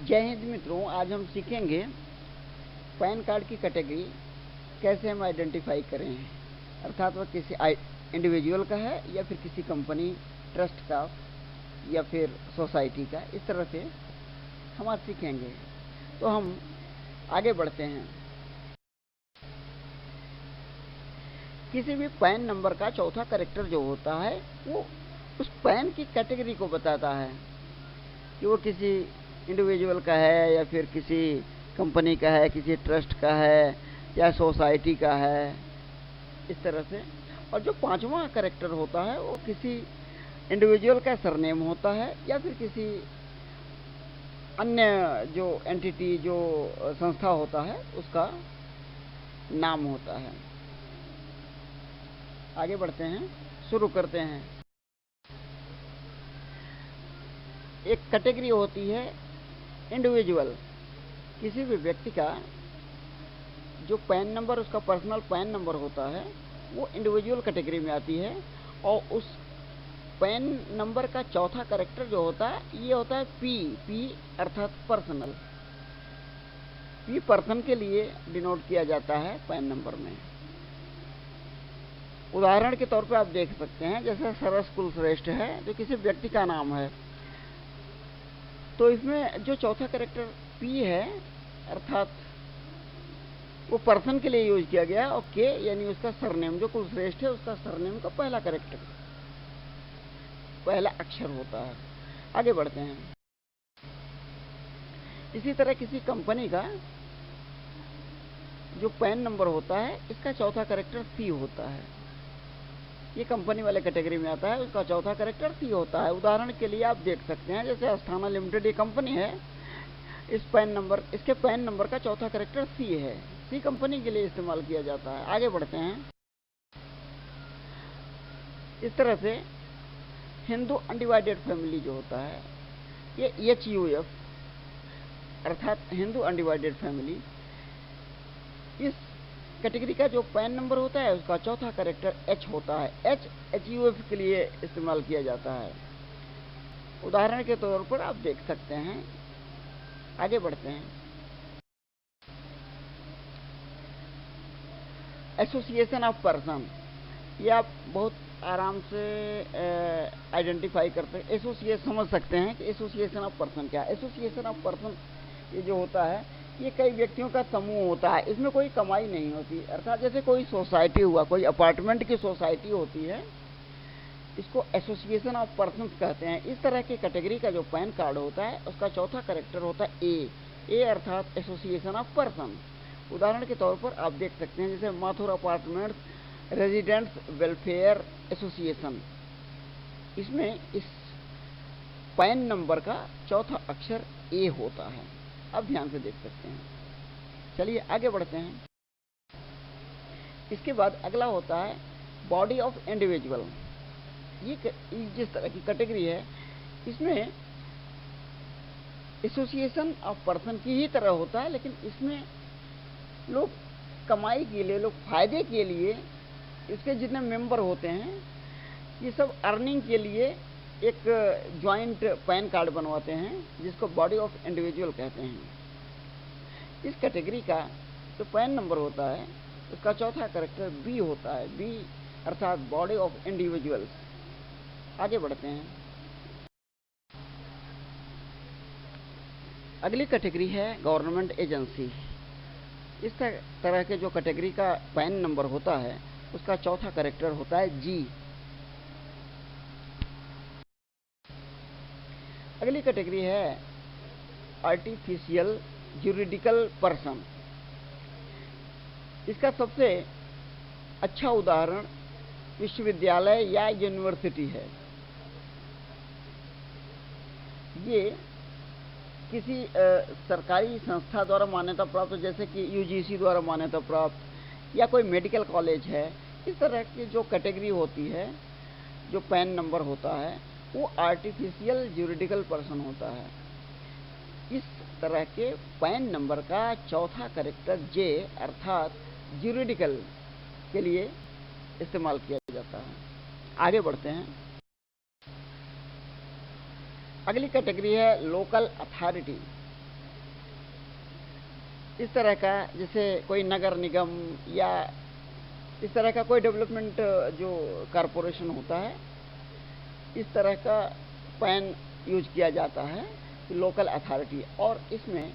जय हिंद मित्रों, आज हम सीखेंगे पैन कार्ड की कैटेगरी कैसे हम आइडेंटिफाई करें, अर्थात वह किसी इंडिविजुअल का है या फिर किसी कंपनी, ट्रस्ट का या फिर सोसाइटी का। इस तरह से हम आज सीखेंगे। तो हम आगे बढ़ते हैं। किसी भी पैन नंबर का चौथा कैरेक्टर जो होता है वो उस पैन की कैटेगरी को बताता है कि वो किसी इंडिविजुअल का है या फिर किसी कंपनी का है, किसी ट्रस्ट का है या सोसाइटी का है, इस तरह से। और जो पांचवा कैरेक्टर होता है वो किसी इंडिविजुअल का सरनेम होता है या फिर किसी अन्य जो एंटिटी, जो संस्था होता है उसका नाम होता है। आगे बढ़ते हैं, शुरू करते हैं। एक कैटेगरी होती है इंडिविजुअल, किसी भी व्यक्ति का जो पैन नंबर, उसका पर्सनल पैन नंबर होता है वो इंडिविजुअल कैटेगरी में आती है। और उस पैन नंबर का चौथा कैरेक्टर जो होता है ये होता है पी अर्थात पर्सनल। पी पर्सन के लिए डिनोट किया जाता है पैन नंबर में। उदाहरण के तौर पे आप देख सकते हैं, जैसे सरस कुलश्रेष्ठ है जो किसी व्यक्ति का नाम है, तो इसमें जो चौथा कैरेक्टर पी है अर्थात वो पर्सन के लिए यूज किया गया, और के यानी उसका सरनेम, जो कुलश्रेष्ठ है उसका सरनेम का पहला कैरेक्टर, पहला अक्षर होता है। आगे बढ़ते हैं। इसी तरह किसी कंपनी का जो पैन नंबर होता है इसका चौथा कैरेक्टर सी होता है। ये कंपनी वाले कैटेगरी में आता है, उसका चौथा कैरेक्टर सी होता है। उदाहरण के लिए आप देख सकते हैं, जैसे अस्थाना लिमिटेड ये कंपनी है, इसके पैन नंबर का चौथा कैरेक्टर सी है। सी कंपनी के लिए इस्तेमाल किया जाता है। आगे बढ़ते हैं। इस तरह से हिंदू अनडिवाइडेड फैमिली जो होता है ये HUF अर्थात हिंदू अनडिवाइडेड फैमिली, इस कैटेगरी का जो पैन नंबर होता है उसका चौथा कैरेक्टर H होता है। HUF के लिए इस्तेमाल किया जाता है। उदाहरण के तौर पर आप देख सकते हैं। आगे बढ़ते हैं। एसोसिएशन ऑफ पर्सन, ये आप बहुत आराम से आइडेंटिफाई करते हैं, एसोसिएशन समझ सकते हैं कि एसोसिएशन ऑफ पर्सन क्या है। एसोसिएशन ऑफ पर्सन ये जो होता है ये कई व्यक्तियों का समूह होता है, इसमें कोई कमाई नहीं होती। अर्थात जैसे कोई सोसाइटी हुआ, कोई अपार्टमेंट की सोसाइटी होती है, इसको एसोसिएशन ऑफ पर्सन कहते हैं। इस तरह की कैटेगरी का जो पैन कार्ड होता है उसका चौथा कैरेक्टर होता है ए अर्थात एसोसिएशन ऑफ पर्सन। उदाहरण के तौर पर आप देख सकते हैं, जैसे Mathur apartments residents welfare association, इसमें इस पैन नंबर का चौथा अक्षर ए होता है। अब ध्यान से देख सकते हैं। चलिए आगे बढ़ते हैं। इसके बाद अगला होता है बॉडी ऑफ इंडिविजुअल। ये जिस तरह की कैटेगरी है इसमें एसोसिएशन ऑफ पर्सन की ही तरह होता है, लेकिन इसमें लोग कमाई के लिए, लोग फायदे के लिए, इसके जितने मेंबर होते हैं ये सब अर्निंग के लिए एक ज्वाइंट पैन कार्ड बनवाते हैं, जिसको बॉडी ऑफ इंडिविजुअल कहते हैं। इस कैटेगरी का जो पैन नंबर होता है उसका चौथा कैरेक्टर बी होता है। बी अर्थात बॉडी ऑफ इंडिविजुअल्स। आगे बढ़ते हैं। अगली कैटेगरी है गवर्नमेंट एजेंसी। इस तरह के जो कैटेगरी का पैन नंबर होता है उसका चौथा कैरेक्टर होता है जी। अगली कैटेगरी है आर्टिफिशियल ज्यूरिडिकल पर्सन। इसका सबसे अच्छा उदाहरण विश्वविद्यालय या यूनिवर्सिटी है। ये किसी सरकारी संस्था द्वारा मान्यता प्राप्त, जैसे कि UGC द्वारा मान्यता प्राप्त, या कोई मेडिकल कॉलेज है। इस तरह की जो कैटेगरी होती है, जो पैन नंबर होता है वो आर्टिफिशियल ज्यूरिडिकल पर्सन होता है। इस तरह के पैन नंबर का चौथा कैरेक्टर जे अर्थात ज्यूरिडिकल के लिए इस्तेमाल किया जाता है। आगे बढ़ते हैं। अगली कैटेगरी है लोकल अथॉरिटी। इस तरह का, जैसे कोई नगर निगम या इस तरह का कोई डेवलपमेंट जो कॉरपोरेशन होता है, इस तरह का पैन यूज किया जाता है, लोकल अथॉरिटी। और इसमें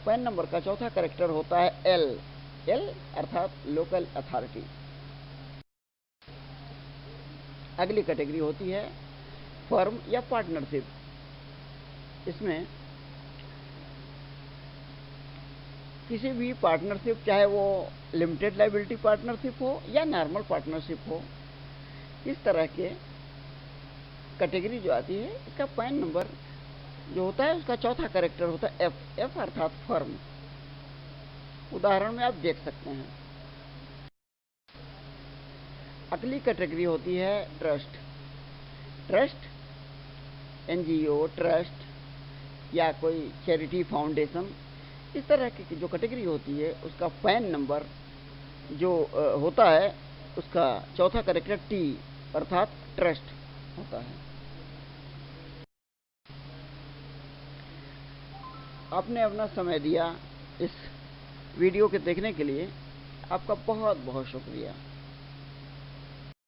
पैन नंबर का चौथा कैरेक्टर होता है एल। एल अर्थात लोकल अथॉरिटी। अगली कैटेगरी होती है फर्म या पार्टनरशिप। इसमें किसी भी पार्टनरशिप, चाहे वो लिमिटेड लायबिलिटी पार्टनरशिप हो या नॉर्मल पार्टनरशिप हो, इस तरह के कैटेगरी जो आती है, इसका पैन नंबर जो होता है उसका चौथा कैरेक्टर होता है एफ। एफ अर्थात फर्म। उदाहरण में आप देख सकते हैं। अगली कैटेगरी होती है ट्रस्ट। ट्रस्ट, एनजीओ, ट्रस्ट या कोई चैरिटी फाउंडेशन, इस तरह की जो कैटेगरी होती है उसका पैन नंबर जो होता है उसका चौथा कैरेक्टर टी अर्थात ट्रस्ट होता है। आपने अपना समय दिया इस वीडियो के देखने के लिए, आपका बहुत बहुत शुक्रिया।